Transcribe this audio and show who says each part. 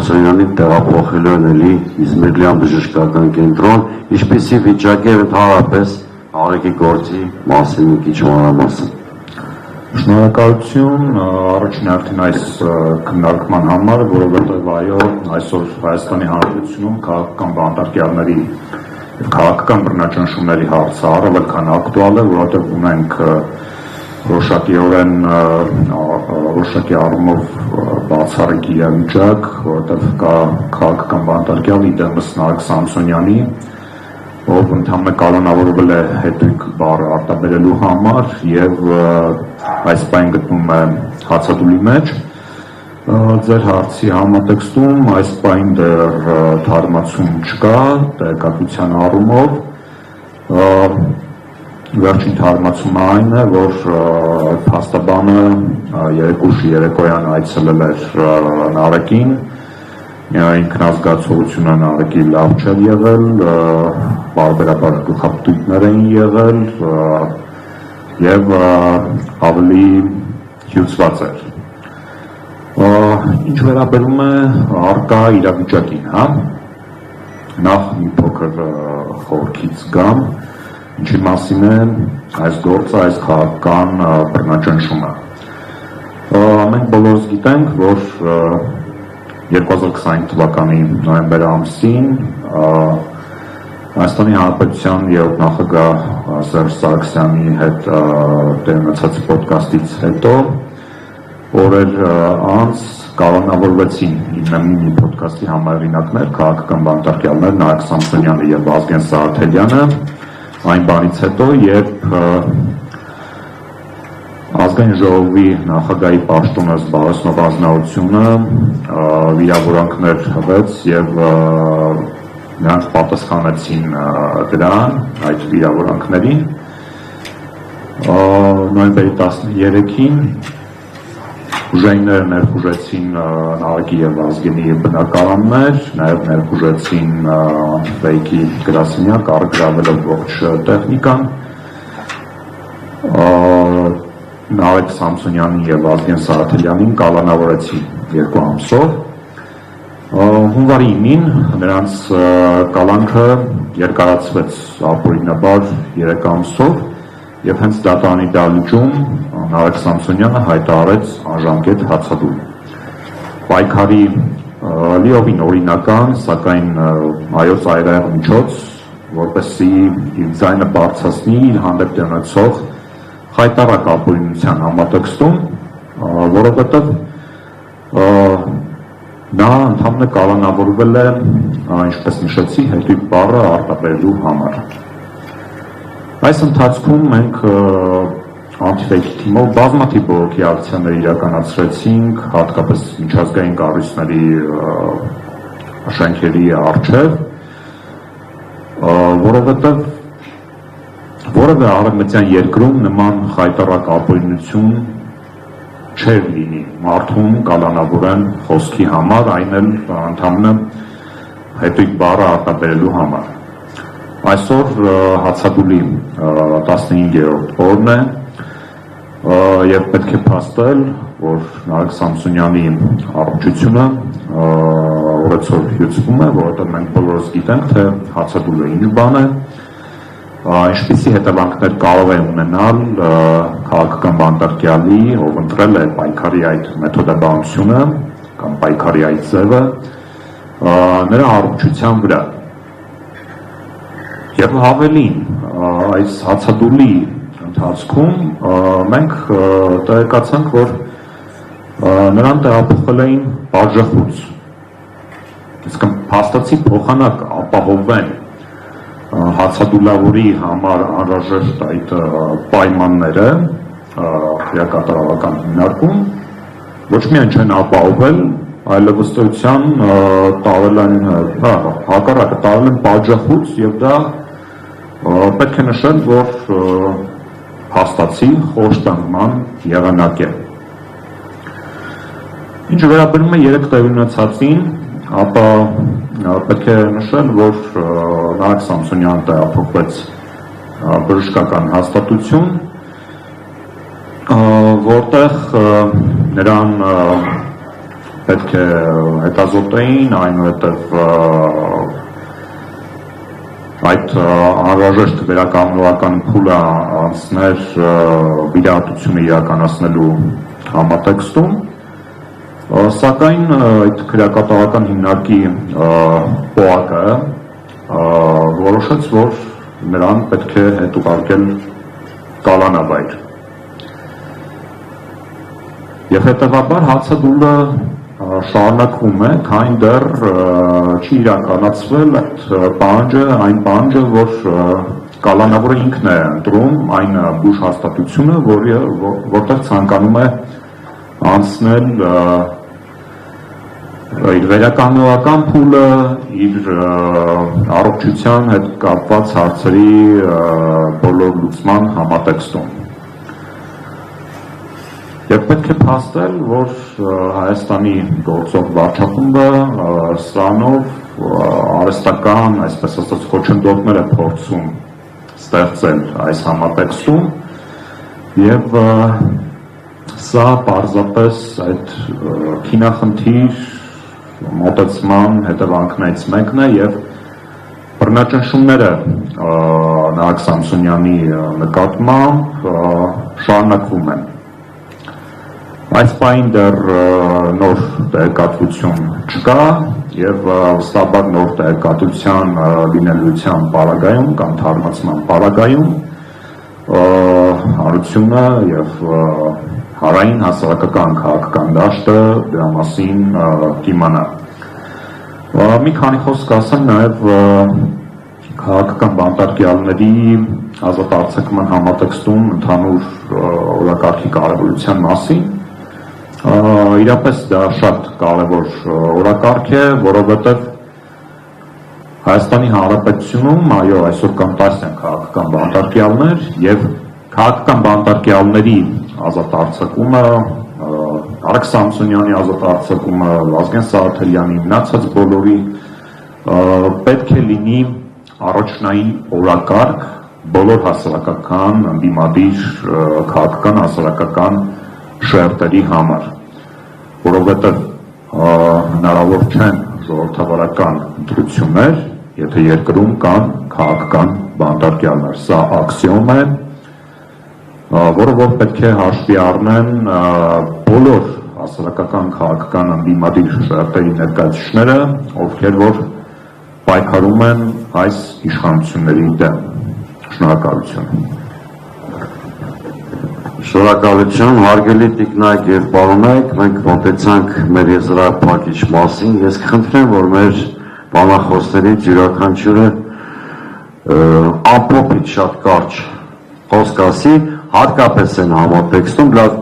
Speaker 1: Սամսոնյանի տեղափոխելու են էլի Իզմիրլյան բժշկական կենտրոն, ինչպիսի վիճակի է ընդհանրապես Արեգի գործի մասին մի քիչ մանրամասն։
Speaker 2: Շնորհակալություն առաջին հերթին այս քննարկման համար, որովհետև այո, այսօր Հայաստանի Հանրապետությունում քաղաքական բանտարկյալների եւ քաղաքական բռնաճնշումների հարցը առավել քան ակտուալ է, որովհետև ունենք որոշակի առումով բացառիկ իրավիճակ, որովհետև կա քաղաքական բանտարկյալ իդեմս Նարեկ Սամսոնյանի, ով ընդհանրապես կանոնավորվել է հետույք բառը արտաբերելու համար եւ այս բան գտնում է հացադուլի մեջ։ Ձեր հարցի համատեքստում այս բան դեռ թարմացում չկա տեղեկատվության առումով։ Վերջին թարմացումը այն է, որ փաստաբանը երեկուշի երեկոյան այցելել էր Նարեկին, ինքնազգացողությունը Նարեկի լավ չէր եղել, բարբերաբար գլխապտույտներ էին եղել եւ ավելի հյուծված էր։ Ինչ վերաբերում է առկա իրավիճակին, հա, նախ մի փոքր խորքից գամ, ինչի մասին է այս գործը, այս քաղաքական բռնաճնշումը։ Մենք բոլորս գիտենք, որ 2020 թվականի նոյեմբեր ամսին Հայաստանի Հանրապետության երրորդ նախագահ Սերժ Սարգսյանի հետ ունեցած ոդկասթից հետո օրեր անց կանոնավորվեցին մի ոդկասթի համահեղինակներ, քաղաքական բանտարկյալներ Նարեկ Սամսոնյանը եւ Վազգեն Սարաթելյանը, այն բանից հետո, երբ Ազգային ժողովի նախագահի պաշտոնը զբաղեցնող ազնվությունը վիրավորանքներ հղեց եւ նրանք պատասխանեցին դրան, այդ վիրավորանքներին։ Նոյեմբերի 13-ին ուժայինները ներխուժեցին Նարեկի եւ Ազգենի բնակարաններ, նաեւ ներխուժեցին Վեյքի գրասենյակ, առգրավելով ողջ տեխնիկան։ Նարեկ Սամսոնյանին եւ Ազգեն Սարաթելյանին կալանավորեցին 2 ամսով։ Հունվարի 9-ին նրանց կալանքը երկարացվեց ապօրինաբար 3 ամսով եւ հենց դատարանի դահլիճում Նարեկ Սամսոնյանը հայտարարեց անժամկետ հացադուլ։ Պայքարի լիովին օրինական, սակայն այո ծայրահեղ միջոց, որպեսզի իր ձայնը բարձրացնի իր հանդեպ ունեցող հայտարարակ ապօրինության համատեքստում, որովհետև նա ընդհանրապես կանոնավորվել է, ինչպես նշեցի, հետույք բառը արտաբերելու համար։ Այս ընթացքում մենք անտիֆեյքի թիմով բազմաթիվ բողոքի ակցիաներ իրականացրեցինք, հատկապես միջազգային կառույցների շենքերի առջև, որովհետև որևէ արևմտյան երկրում նման խայտառակ ապօրինություն չէր լինի մարդուն կանոնավորեն խոսքի համար, այն էլ ընդհանրապես հետույք բառը արտաբերելու համար։ Այսօր հացադուլի 15-րդ օրն է եւ պետք է փաստել, որ Նարեկ Սամսոնյանի առողջությունը օրեցօր հյուծվում է, որովհետեւ մենք բոլորս գիտենք, թե հացադուլը ինչ բան է, ինչպիսի հետևանքներ կարող է ունենալ քաղաքական բանտարկյալի, ով ընտրել է պայքարի այդ մեթոդաբանությունը կամ պայքարի այդ ձևը նրա առողջության վրա։ Եվ ավելին, այս հացադուլի ընթացքում մենք տեղեկացանք, որ նրան տեղափոխել էին բաժախուց, իսկ փաստացի փոխանակ ապահովեն հացադուլավորի համար անհրաժեշտ այդ պայմանները քրեակատարողական հիմնարկում ոչ միայն չեն ապահովել, այլև ըստ էության տարել են հակառակը տարել են բաժախուց եւ դա պետք է նշել, որ փաստացի խոշտանգման եղանակ է։ Ինչ վերաբերում է 3 տեղի ունեցածին, ապա պետք է նշել, որ Նարեկ Սամսոնյանը տեղափոխվեց բժշկական հաստատություն, որտեղ նրան պետք է հետազոտեին, այնուհետև այդ անհրաժեշտ վերականգնողական փուլը անցներ վիրահատությունը իրականացնելու համատեքստում, սակայն այդ քրեակատարական հիմնարկի ՊՕԱԿ-ը որոշեց, որ նրան պետք է հետ ուղարկել կալանավայր։ Եվ հետևաբար հացադուլը շարունակվում է, քանի դեռ չի իրականացվել այն պահանջը, որ կալանավորը ինքն է ընտրում այն բուժ հաստատությունը, որտեղ ցանկանում է անցնել իր վերականգնողական փուլը, իր առողջության հետ կապված հարցերի բոլոր լուծման համատեքստում։ Եվ պետք է փաստել, որ Հայաստանի գործող վարչախումբը սրանով արհեստական, այսպես ասած, խոչընդոտներ է փորձում ստեղծել այս համատեքստում եւ սա պարզապես այդ քինախնդիր մոտեցման հետևանքներից մեկն է եւ բռնաճնշումները Նահագ Սամսոնյանի նկատմամբ շարունակվում են։ Այս պահին դեռ նոր տեղեկատվություն չկա եւ վստահաբար նոր տեղեկատվության լինելիության պարագայում կամ թարմացման պարագայում հանրությունը եւ հարային հասարակական քաղաքական դաշտը դրա մասին կիմանա։ Մի քանի խոսք ասեմ նաեւ քաղաքական բանտարկյալների ազատ արձակման համատեքստում ընդհանուր օրակարգի կարևորության մասին։ Իրապես դա շատ կարևոր օրակարգ է, որովհետև Հայաստանի Հանրապետությունում այո այսօր կան 10 քաղաքական բանտարկյալներ եւ քաղաքական բանտարկյալների ազատ արձակումը, Արեգ Սամսոնյանի ազատ արձակումը, Վազգեն Սարաթելյանի մնացած բոլորի պետք է լինի առաջնային օրակարգ բոլոր հասարակական ընդդիմադիր քաղաքական հասարակական շերտերի համար, որովհետև հնարավոր չեն ժողովրդավարական ընտրություններ, եթե երկրում կան քաղաքական բանտարկյալներ։ Սա աքսիոմ է, որը որ պետք է հաշվի առնեն բոլոր հասարակական քաղաքական ընդդիմադիր շերտերի ներկայացուցիչները, ովքեր որ պայքարում են այս իշխանությունների դեմ։ Շնորհակալություն։
Speaker 1: Շնորհակալություն, հարգելի տիկնայք եւ պարոնայք, մենք մոտեցանք մեր եզրափակիչ մասին։ Ես կխնդրեմ, որ մեր բանախոսներից յուրաքանչյուրը ամփոփիչ շատ կարճ խոսք ասի, հատկապես այն համատեքստում լավ